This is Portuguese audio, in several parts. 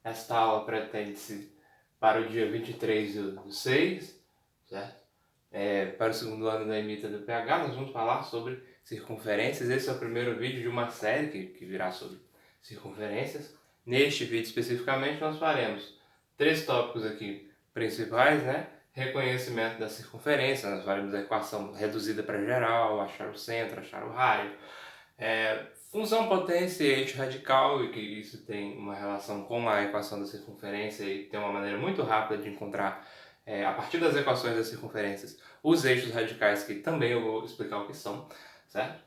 Esta aula pretende-se para o dia 23/6, certo? Para o segundo ano da EMITA do PH, nós vamos falar sobre circunferências. Esse é o primeiro vídeo de uma série que virá sobre circunferências. Neste vídeo especificamente nós faremos 3 tópicos aqui principais, né? Reconhecimento da circunferência, nós faremos a equação reduzida para geral, achar o centro, achar o raio, função, potência e eixo radical, e que isso tem uma relação com a equação da circunferência e tem uma maneira muito rápida de encontrar, a partir das equações das circunferências, os eixos radicais, que também eu vou explicar o que são, certo?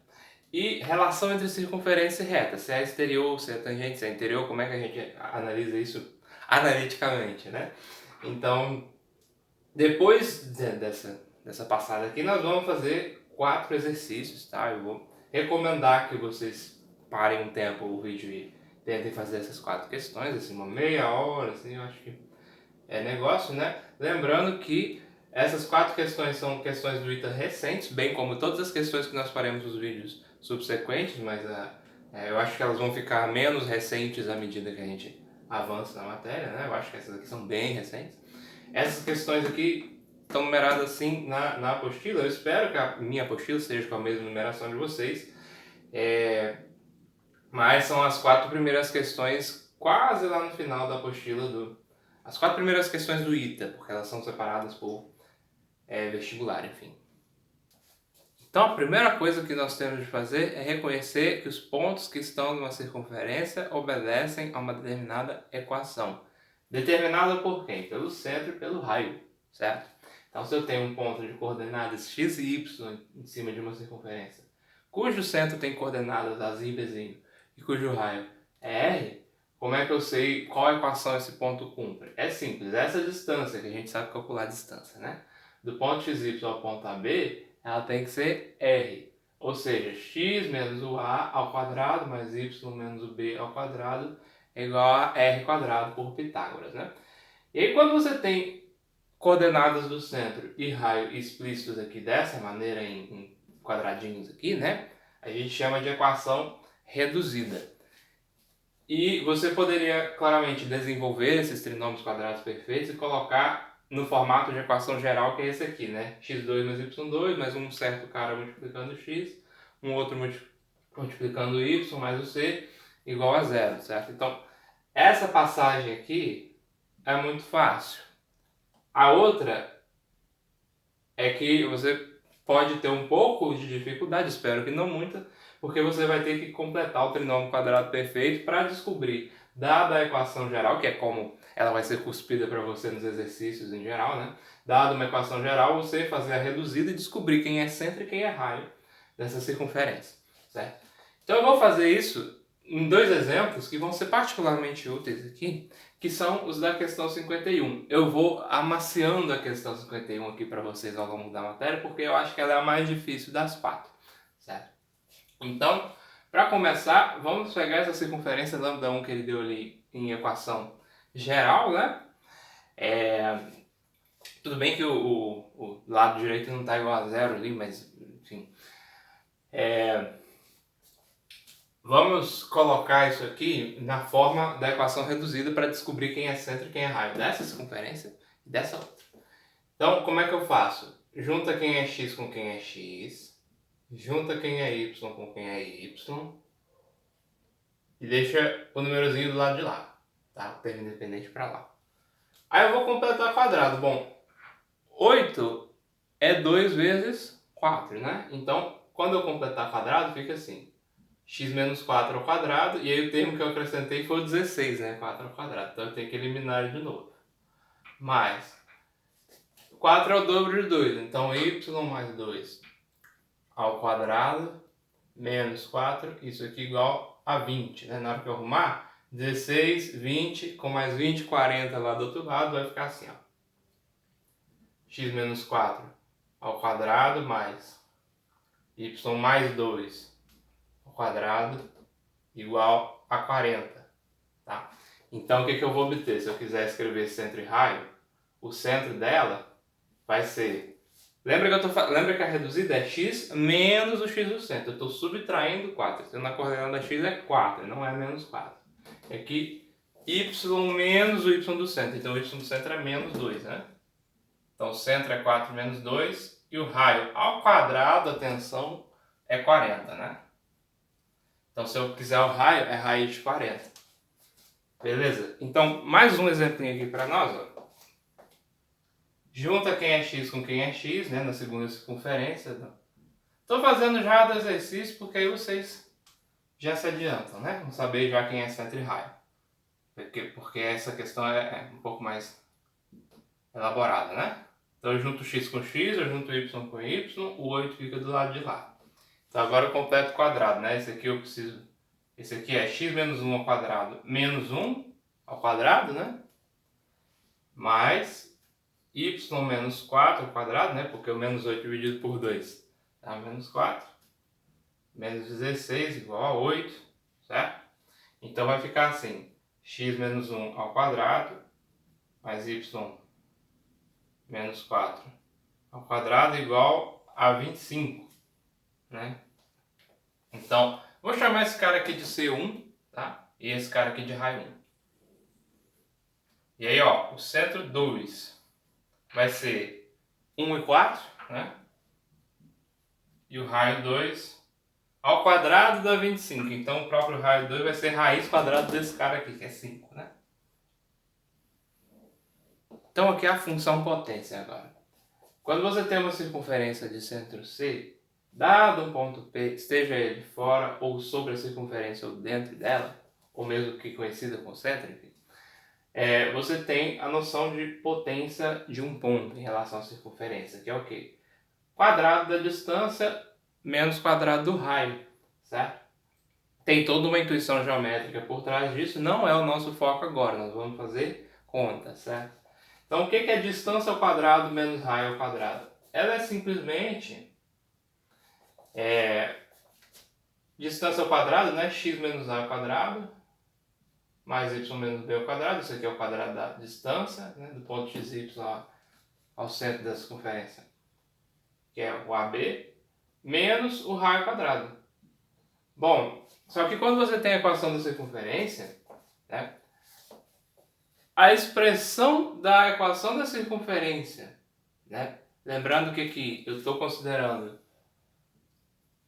E relação entre circunferência e reta, se é exterior, se é tangente, se é interior, como é que a gente analisa isso analiticamente, né? Então, depois dessa passada aqui, nós vamos fazer 4 exercícios, tá? Eu vou recomendar que vocês parem um tempo o vídeo e tentem fazer essas 4 questões, assim, uma meia hora, assim, eu acho que é negócio, né? Lembrando que essas 4 questões são questões do ITA recentes, bem como todas as questões que nós faremos nos vídeos subsequentes, mas eu acho que elas vão ficar menos recentes à medida que a gente avança na matéria, né? Eu acho que essas aqui são bem recentes. Essas questões aqui estão numeradas assim na apostila. Eu espero que a minha apostila seja com a mesma numeração de vocês. Mas são as 4 primeiras questões quase lá no final da apostila as 4 primeiras questões do ITA, porque elas são separadas por vestibular, enfim. Então a primeira coisa que nós temos de fazer é reconhecer que os pontos que estão numa circunferência obedecem a uma determinada equação. Determinada por quem? Pelo centro e pelo raio, certo? Então se eu tenho um ponto de coordenadas x e y em cima de uma circunferência, cujo centro tem coordenadas as y e cujo raio é r, como é que eu sei qual equação esse ponto cumpre? É simples, essa distância, que a gente sabe calcular a distância, né? Do ponto xy ao ponto AB, ela tem que ser r. Ou seja, x menos o a ao quadrado mais y menos o b ao quadrado é igual a r quadrado por Pitágoras, né? E aí quando você tem coordenadas do centro e raio explícitos aqui dessa maneira em quadradinhos aqui, né? A gente chama de equação reduzida. E você poderia claramente desenvolver esses trinômios quadrados perfeitos e colocar no formato de equação geral, que é esse aqui, né? x2 mais y2, mais um certo cara multiplicando x, um outro multiplicando y mais o c, igual a zero, certo? Então, essa passagem aqui é muito fácil. A outra é que você pode ter um pouco de dificuldade, espero que não muita, porque você vai ter que completar o trinômio quadrado perfeito para descobrir, dada a equação geral, que é como ela vai ser cuspida para você nos exercícios em geral, né? Dada uma equação geral, você fazer a reduzida e descobrir quem é centro e quem é raio dessa circunferência, certo? Então eu vou fazer isso em 2 exemplos que vão ser particularmente úteis aqui, que são os da questão 51. Eu vou amaciando a questão 51 aqui para vocês ao longo da matéria, porque eu acho que ela é a mais difícil das 4, certo? Então, para começar, vamos pegar essa circunferência lambda 1 que ele deu ali em equação geral, né? Tudo bem que o lado direito não está igual a zero ali, mas enfim. Vamos colocar isso aqui na forma da equação reduzida para descobrir quem é centro e quem é raio dessa circunferência e dessa outra. Então, como é que eu faço? Junta quem é x com quem é x, junta quem é y com quem é y e deixa o númerozinho do lado de lá, tá? O termo independente para lá. Aí eu vou completar quadrado. Bom, 8 é 2 vezes 4, né? Então, quando eu completar quadrado, fica assim: x menos 4 ao quadrado, e aí o termo que eu acrescentei foi o 16, né? 4 ao quadrado. Então eu tenho que eliminar ele de novo. Mais 4 é o dobro de 2, então y mais 2 ao quadrado menos 4, isso aqui igual a 20, né? Na hora que eu arrumar, 16, 20, com mais 20, 40 lá do outro lado, vai ficar assim, ó. X menos 4 ao quadrado mais y mais 2 ao quadrado igual a 40, tá? Então o que eu vou obter? Se eu quiser escrever centro e raio, o centro dela vai ser... Lembra que a reduzida é x menos o x do centro. Eu estou subtraindo 4. Então na coordenada x é 4, não é menos 4. Aqui y menos o y do centro. Então o y do centro é menos 2, né? Então o centro é 4 menos 2 e o raio ao quadrado, atenção, é 40, né? Então se eu quiser o raio, é raiz de 40. Beleza? Então mais um exemplinho aqui para nós, ó. Junta quem é x com quem é x, né? Na segunda circunferência. Estou fazendo já do exercício porque aí vocês já se adiantam, né? Vão saber já quem é centro e raio. Porque essa questão é um pouco mais elaborada, né? Então eu junto x com x, eu junto y com y, o 8 fica do lado de lá. Então agora eu completo o quadrado, né? Esse aqui eu preciso... Esse aqui é x menos 1 ao quadrado menos 1 ao quadrado, né? Mais y menos 4 ao quadrado, né? Porque o menos 8 dividido por 2 dá menos 4. Menos 16 igual a 8, certo? Então vai ficar assim, x menos 1 ao quadrado mais y menos 4 ao quadrado igual a 25, né? Então, vou chamar esse cara aqui de C1, tá? E esse cara aqui de raio 1. E aí, ó, o centro 2 vai ser 1 e 4, né? E o raio 2 ao quadrado dá 25. Então o próprio raio 2 vai ser raiz quadrada desse cara aqui, que é 5, né? Então aqui é a função potência agora. Quando você tem uma circunferência de centro C, dado um ponto P, esteja ele fora ou sobre a circunferência ou dentro dela, ou mesmo que conhecida como centro, enfim, você tem a noção de potência de um ponto em relação à circunferência, que é o quê? Quadrado da distância menos quadrado do raio, certo? Tem toda uma intuição geométrica por trás disso, não é o nosso foco agora, nós vamos fazer conta, certo? Então o que é distância ao quadrado menos raio ao quadrado? Ela é simplesmente distância ao quadrado, né? X menos a ao quadrado, mais y menos b ao quadrado, isso aqui é o quadrado da distância, né? Do ponto xy ao centro da circunferência, que é o AB, menos o raio ao quadrado. Bom, só que quando você tem a equação da circunferência, né? A expressão da equação da circunferência, né? Lembrando que aqui eu estou considerando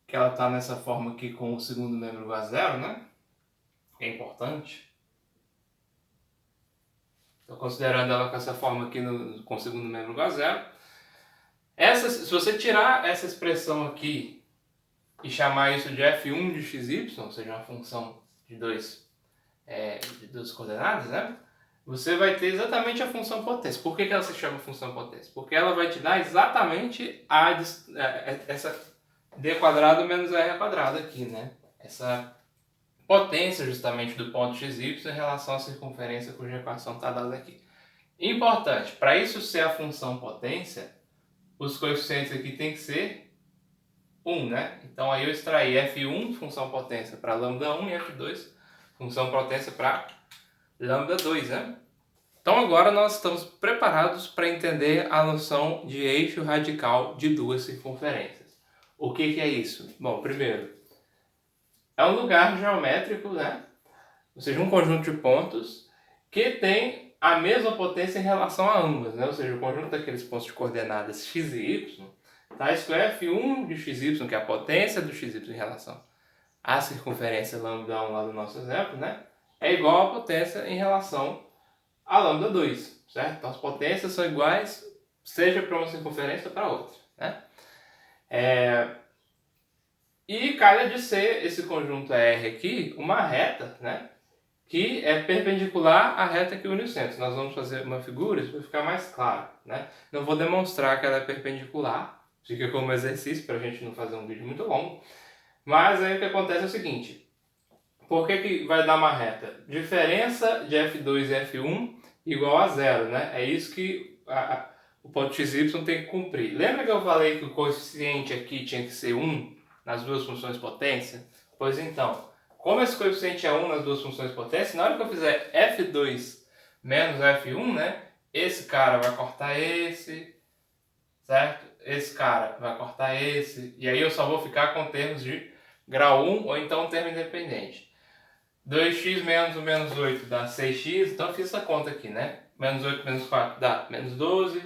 que ela está nessa forma aqui com o segundo membro igual a zero, né? Que é importante. Estou considerando ela com essa forma aqui com o segundo membro igual a zero. Se você tirar essa expressão aqui e chamar isso de f1 de xy, ou seja, uma função de duas coordenadas, né? Você vai ter exatamente a função potência. Por que ela se chama função potência? Porque ela vai te dar exatamente essa d quadrado menos r quadrado aqui, né? Essa potência justamente do ponto xy em relação à circunferência cuja equação está dada aqui. Importante, para isso ser a função potência, os coeficientes aqui tem que ser 1, né? Então aí eu extraí f1, função potência, para lambda 1 e f2, função potência para lambda 2, né? Então agora nós estamos preparados para entender a noção de eixo radical de duas circunferências. O que é isso? Bom, primeiro, é um lugar geométrico, né? Ou seja, um conjunto de pontos que tem a mesma potência em relação a ambas, né? Ou seja, o conjunto daqueles pontos de coordenadas x e y, tá? Isso é f1 de xy, que é a potência do xy em relação à circunferência lambda 1 lá do nosso exemplo, né? É igual à potência em relação a lambda 2, certo? Então as potências são iguais, seja para uma circunferência ou para outra, né? E calha de ser esse conjunto R aqui uma reta, né? Que é perpendicular à reta que une os centros. Nós vamos fazer uma figura, isso vai ficar mais claro, né? Não vou demonstrar que ela é perpendicular, fica como exercício para a gente não fazer um vídeo muito longo. Mas aí o que acontece é o seguinte: por que vai dar uma reta? Diferença de F2 e F1 igual a zero, né? É isso que o ponto xy tem que cumprir. Lembra que eu falei que o coeficiente aqui tinha que ser 1 nas duas funções potência? Pois então, como esse coeficiente é 1 nas duas funções potência, na hora que eu fizer F2 menos F1, né? Esse cara vai cortar esse, certo? Esse cara vai cortar esse, e aí eu só vou ficar com termos de grau 1 ou então um termo independente. 2x menos o menos 8 dá 6x, então eu fiz essa conta aqui, né? Menos 8 menos 4 dá menos 12,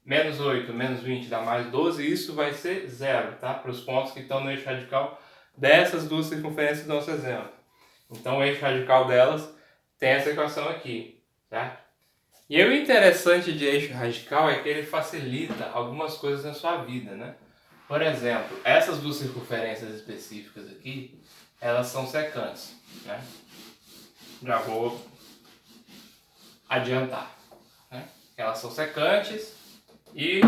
menos 8 menos 20 dá mais 12, e isso vai ser zero, tá? Para os pontos que estão no eixo radical dessas duas circunferências do nosso exemplo. Então o eixo radical delas tem essa equação aqui, certo? E o interessante de eixo radical é que ele facilita algumas coisas na sua vida, né? Por exemplo, essas duas circunferências específicas aqui, elas são secantes, né? Já vou adiantar, né? Elas são secantes e o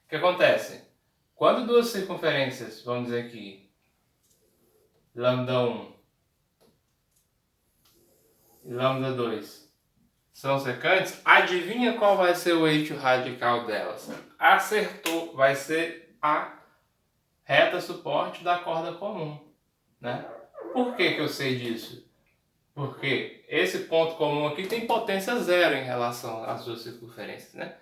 que acontece? Quando duas circunferências, vamos dizer aqui, lambda 1 e lambda 2 são secantes, adivinha qual vai ser o eixo radical delas? Acertou, vai ser a reta suporte da corda comum, né? Por que eu sei disso? Porque esse ponto comum aqui tem potência zero em relação às duas circunferências, né?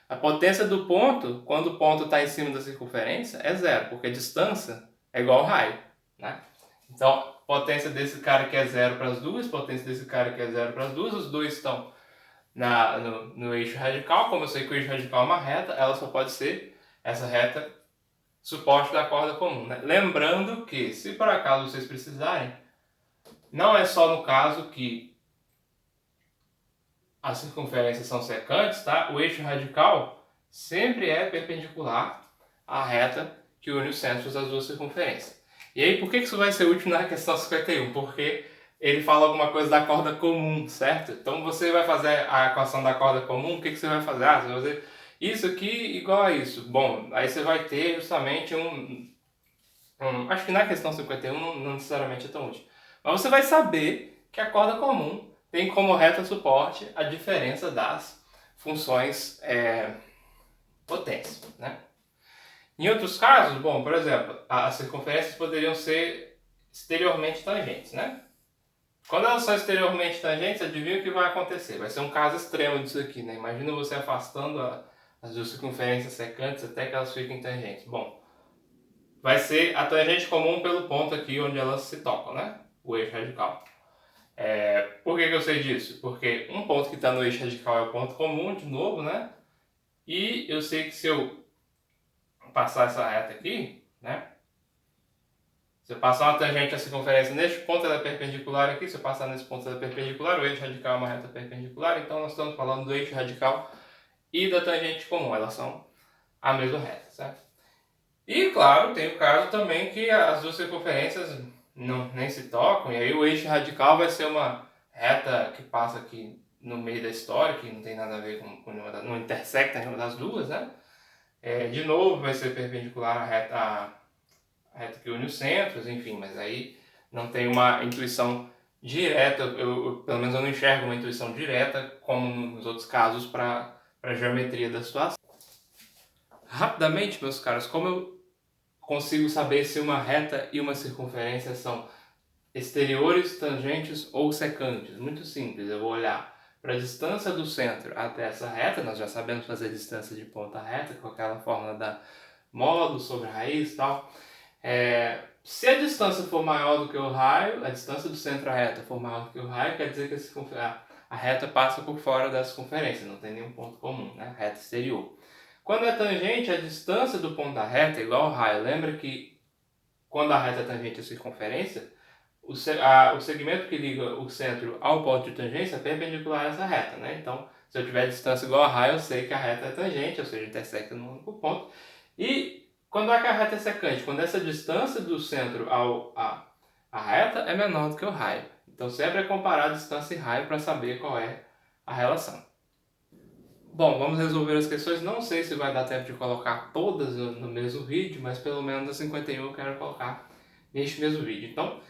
A potência do ponto, quando o ponto está em cima da circunferência, é zero, porque a distância é igual ao raio, né? Então, potência desse cara que é zero para as duas, potência desse cara que é zero para as duas, os dois estão no eixo radical. Como eu sei que o eixo radical é uma reta, ela só pode ser essa reta suporte da corda comum, né? Lembrando que, se por acaso vocês precisarem, não é só no caso que as circunferências são secantes, tá? O eixo radical sempre é perpendicular à reta que une os centros das duas circunferências. E aí, por que isso vai ser útil na questão 51? Porque ele fala alguma coisa da corda comum, certo? Então você vai fazer a equação da corda comum, o que você vai fazer? Você vai fazer isso aqui igual a isso. Bom, aí você vai ter justamente acho que na questão 51 não necessariamente é tão útil. Mas você vai saber que a corda comum tem como reta suporte a diferença das funções potência, né? Em outros casos, bom, por exemplo, as circunferências poderiam ser exteriormente tangentes, né? Quando elas são exteriormente tangentes, adivinha o que vai acontecer? Vai ser um caso extremo disso aqui, né? Imagina você afastando as duas circunferências secantes até que elas fiquem tangentes. Bom, vai ser a tangente comum pelo ponto aqui onde elas se tocam, né? O eixo radical. Por que eu sei disso? Porque um ponto que está no eixo radical é o ponto comum, de novo, né? E eu sei que se eu passar essa reta aqui, né? Se eu passar uma tangente à circunferência neste ponto, ela é perpendicular aqui. Se eu passar nesse ponto, ela é perpendicular. O eixo radical é uma reta perpendicular. Então, nós estamos falando do eixo radical e da tangente comum. Elas são a mesma reta, certo? E, claro, tem o caso também que as duas circunferências nem se tocam. E aí o eixo radical vai ser uma reta que passa aqui no meio da história, que não tem nada a ver com nenhuma não intersecta nenhuma das duas, né? De novo, vai ser perpendicular à reta que une os centros, enfim, mas aí não tem uma intuição direta, pelo menos eu não enxergo uma intuição direta, como nos outros casos, para a geometria da situação. Rapidamente, meus caros, como eu consigo saber se uma reta e uma circunferência são exteriores, tangentes ou secantes? Muito simples, eu vou olhar para a distância do centro até essa reta. Nós já sabemos fazer a distância de ponta a reta com aquela fórmula da módulo sobre raiz e tal. Se a distância for maior do que o raio, a distância do centro à reta for maior do que o raio, quer dizer que a reta passa por fora da circunferência, não tem nenhum ponto comum, né? Reta exterior. Quando é tangente, a distância do ponto da reta é igual ao raio. Lembra que quando a reta é tangente à circunferência, o segmento que liga o centro ao ponto de tangência é perpendicular a essa reta, né? Então, se eu tiver distância igual a raio, eu sei que a reta é tangente, ou seja, intersecta num único ponto. E quando é que a reta é secante? Quando essa distância do centro à reta é menor do que o raio. Então, sempre é comparar a distância e raio para saber qual é a relação. Bom, vamos resolver as questões. Não sei se vai dar tempo de colocar todas no mesmo vídeo, mas pelo menos a 51 eu quero colocar neste mesmo vídeo. Então,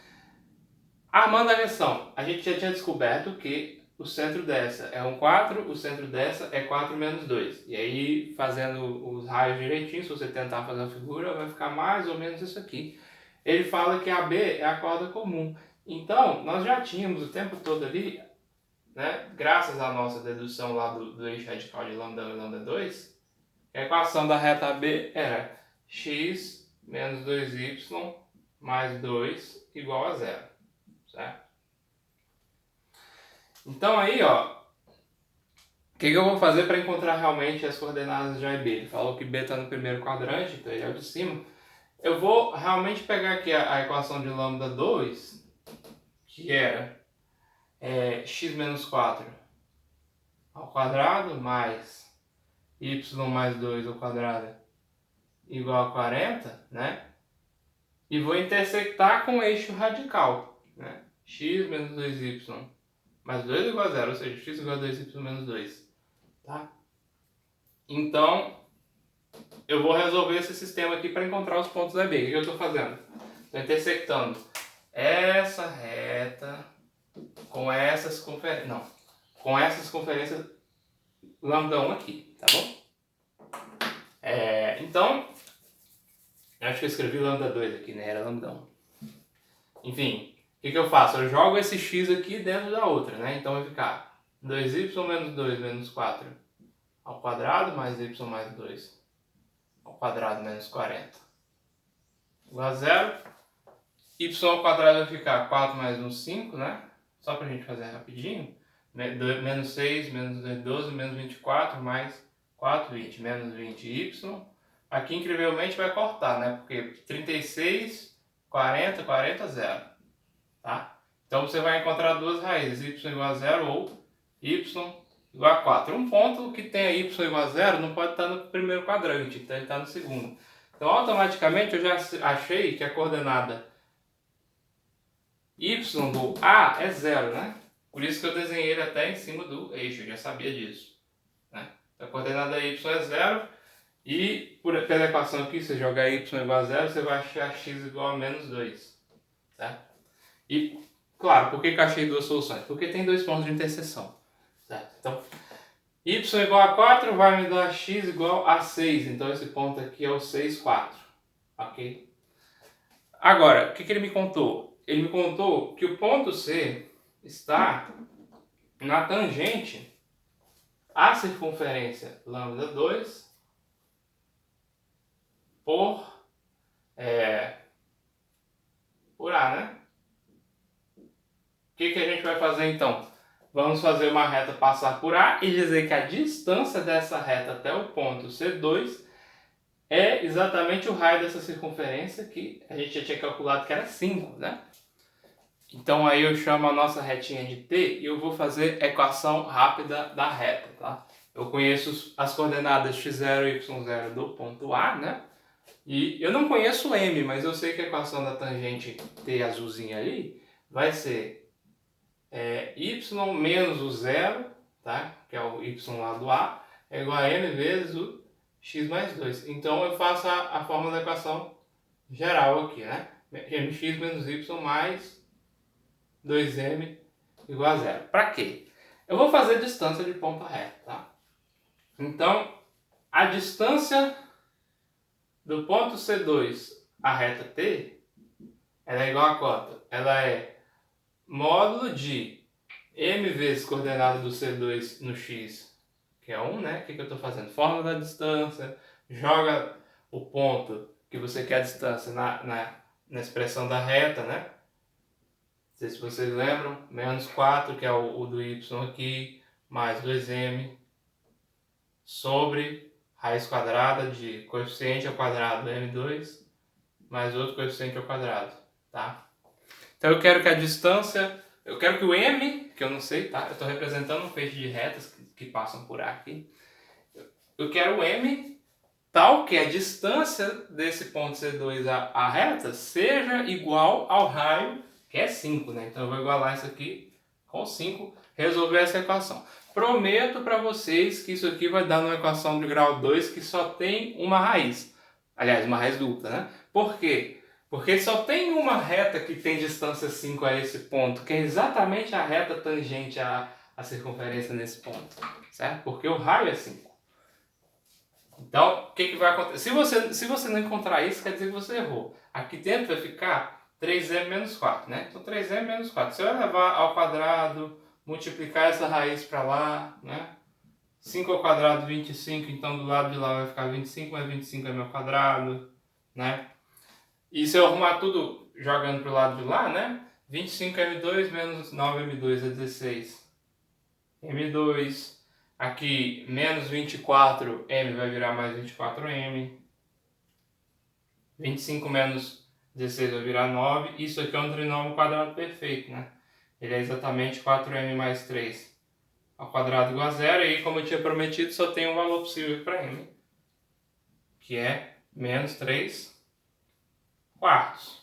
armando a questão, a gente já tinha descoberto que o centro dessa é 4, o centro dessa é 4 menos 2. E aí, fazendo os raios direitinho, se você tentar fazer a figura, vai ficar mais ou menos isso aqui. Ele fala que a B é a corda comum. Então, nós já tínhamos o tempo todo ali, né, graças à nossa dedução lá do eixo radical de lambda 1 e lambda 2, a equação da reta B era x menos 2y mais 2 igual a 0, certo? Então aí, ó, o que eu vou fazer para encontrar realmente as coordenadas de A e B? Ele falou que B está no primeiro quadrante, então ele é o de cima. Eu vou realmente pegar aqui a equação de lambda 2, que era x menos 4 ao quadrado mais y mais 2 ao quadrado igual a 40, né? E vou intersectar com o eixo radical, né? X menos 2y mais 2 igual a 0, ou seja, x igual a 2y menos 2, tá? Então, eu vou resolver esse sistema aqui para encontrar os pontos da B. O que eu estou fazendo? Estou intersectando essa reta com essas conferências, não, com essas conferências lambda 1 aqui, tá bom? Então, acho que eu escrevi lambda 2 aqui, né? Era lambda 1. Enfim, o que eu faço? Eu jogo esse x aqui dentro da outra, né? Então vai ficar 2y menos 2 menos 4 ao quadrado mais y mais 2 ao quadrado menos 40 igual a 0. Y ao quadrado vai ficar 4 mais 1, 5, né? Só pra gente fazer rapidinho. Menos 6, menos 2, 12, menos 24, mais 4, 20. Menos 20y. Aqui, incrivelmente, vai cortar, né? Porque 36, 40, 40, 0. Tá? Então, você vai encontrar duas raízes, y igual a 0 ou y igual a 4. Um ponto que tenha y igual a 0 não pode estar no primeiro quadrante, então ele está no segundo. Então, automaticamente, eu já achei que a coordenada y do A é 0, né? Por isso que eu desenhei ele até em cima do eixo, eu já sabia disso, né? Então, a coordenada y é 0 e pela equação aqui, se jogar y igual a 0, você vai achar x igual a menos 2, certo? E, claro, por que eu achei duas soluções? Porque tem dois pontos de interseção, certo? Então, y igual a 4 vai me dar x igual a 6, então esse ponto aqui é o 6, 4, ok? Agora, o que ele me contou? Ele me contou que o ponto C está na tangente à circunferência lambda 2 por A, né? O que a gente vai fazer então? Vamos fazer uma reta passar por A e dizer que a distância dessa reta até o ponto C2 é exatamente o raio dessa circunferência que a gente já tinha calculado que era 5, né? Então aí eu chamo a nossa retinha de T e eu vou fazer a equação rápida da reta, tá? Eu conheço as coordenadas x0 e y0 do ponto A, né? E eu não conheço o M, mas eu sei que a equação da tangente T azulzinha ali vai ser y menos o zero, tá? Que é o y lá do A, é igual a m vezes o x mais 2. Então eu faço a fórmula da equação geral aqui, né? mx menos y mais 2m igual a 0. Para quê? Eu vou fazer distância de ponta reta, tá? Então, a distância do ponto C2 à reta T, ela é igual a quanto? Ela é módulo de m vezes coordenada do C2 no x, que é 1, né? O que eu estou fazendo? Fórmula da distância, joga o ponto que você quer a distância na expressão da reta, né? Não sei se vocês lembram, menos 4, que é o do y aqui, mais 2m, sobre raiz quadrada de coeficiente ao quadrado m2, mais outro coeficiente ao quadrado, tá? Então eu quero que a distância, eu quero que o m, que eu não sei, tá? Eu estou representando um feixe de retas que passam por aqui. Eu quero o m tal que a distância desse ponto C2 à reta seja igual ao raio, que é 5, né? Então eu vou igualar isso aqui com 5, resolver essa equação. Prometo para vocês que isso aqui vai dar uma equação de grau 2 que só tem uma raiz. Aliás, uma raiz dupla, né? Por quê? Porque só tem uma reta que tem distância 5 a esse ponto, que é exatamente a reta tangente à circunferência nesse ponto, certo? Porque o raio é 5. Então, o que vai acontecer? Se você não encontrar isso, quer dizer que você errou. Aqui dentro vai ficar 3m menos 4, né? Então, 3m menos 4. Você vai levar ao quadrado, multiplicar essa raiz para lá, né? 5 ao quadrado, 25. Então, do lado de lá vai ficar 25, mais 25 é meu quadrado, né? E se eu arrumar tudo jogando pro lado de lá, né? 25m2 menos 9m2 é 16. M2. Aqui, menos 24m vai virar mais 24m. 25 menos 16 vai virar 9. Isso aqui é um trinômio quadrado perfeito, né? Ele é exatamente 4m mais 3 ao quadrado igual a zero. E aí, como eu tinha prometido, só tem um valor possível para m, que é menos 3 quartos.